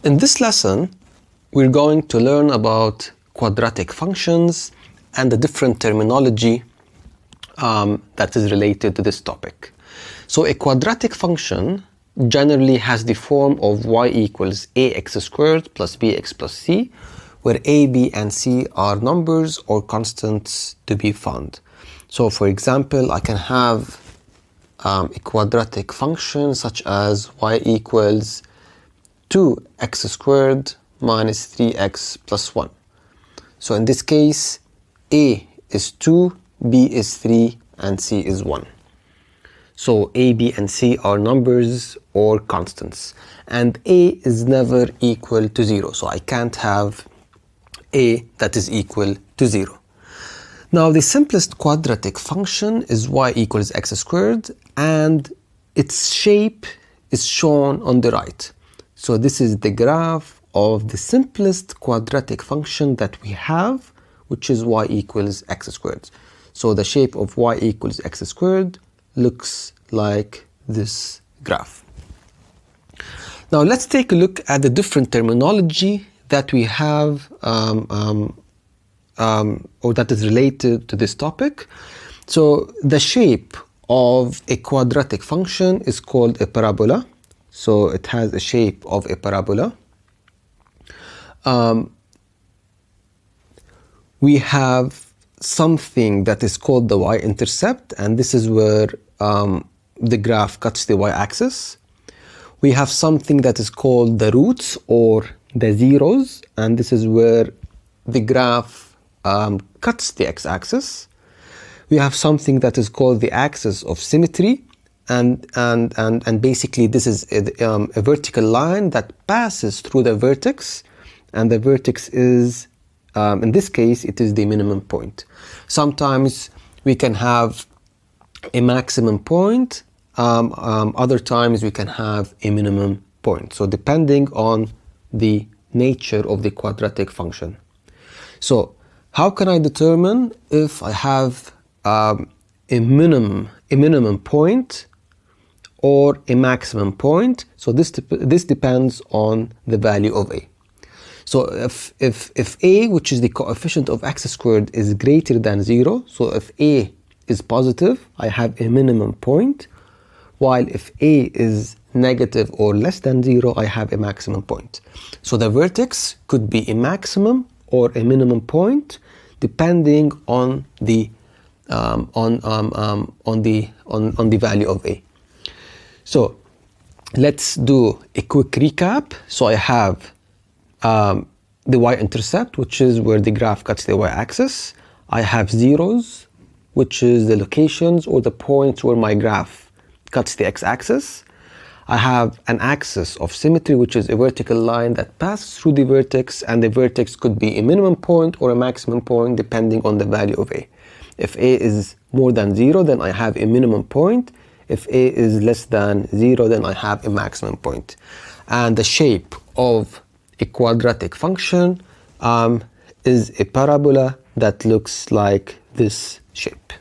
In this lesson, we're going to learn about quadratic functions and the different terminology that is related to this topic. So a quadratic function generally has the form of y equals ax squared plus bx plus c, where a, b, and c are numbers or constants to be found. So for example, I can have a quadratic function such as y equals 2x squared minus 3x plus 1. So in this case, a is 2, b is 3, and c is 1. So a, b, and c are numbers or constants. And a is never equal to 0. So I can't have a that is equal to 0. Now the simplest quadratic function is y equals x squared, and its shape is shown on the right. So this is the graph of the simplest quadratic function that we have, which is y equals x squared. So the shape of y equals x squared looks like this graph. Now let's take a look at the different terminology that we have or that is related to this topic. So the shape of a quadratic function is called a parabola. So it has a shape of a parabola. We have something that is called the y-intercept, and this is where the graph cuts the y-axis. We have something that is called the roots or the zeros, and this is where the graph cuts the x-axis. We have something that is called the axis of symmetry, and basically this is a vertical line that passes through the vertex, and the vertex is, in this case, it is the minimum point. Sometimes we can have a maximum point, other times we can have a minimum point. So depending on the nature of the quadratic function. So how can I determine if I have a minimum point or a maximum point? So this depends on the value of a. So if a, which is the coefficient of x squared, is greater than 0, so if a is positive, I have a minimum point, while if a is negative or less than 0, I have a maximum point. So the vertex could be a maximum or a minimum point depending on the value of a. So let's do a quick recap. So I have the y-intercept, which is where the graph cuts the y-axis. I have zeros, which is the locations or the points where my graph cuts the x-axis. I have an axis of symmetry, which is a vertical line that passes through the vertex, and the vertex could be a minimum point or a maximum point depending on the value of a. If a is more than 0, then I have a minimum point. If a is less than 0, then I have a maximum point. And the shape of a quadratic function is a parabola that looks like this shape.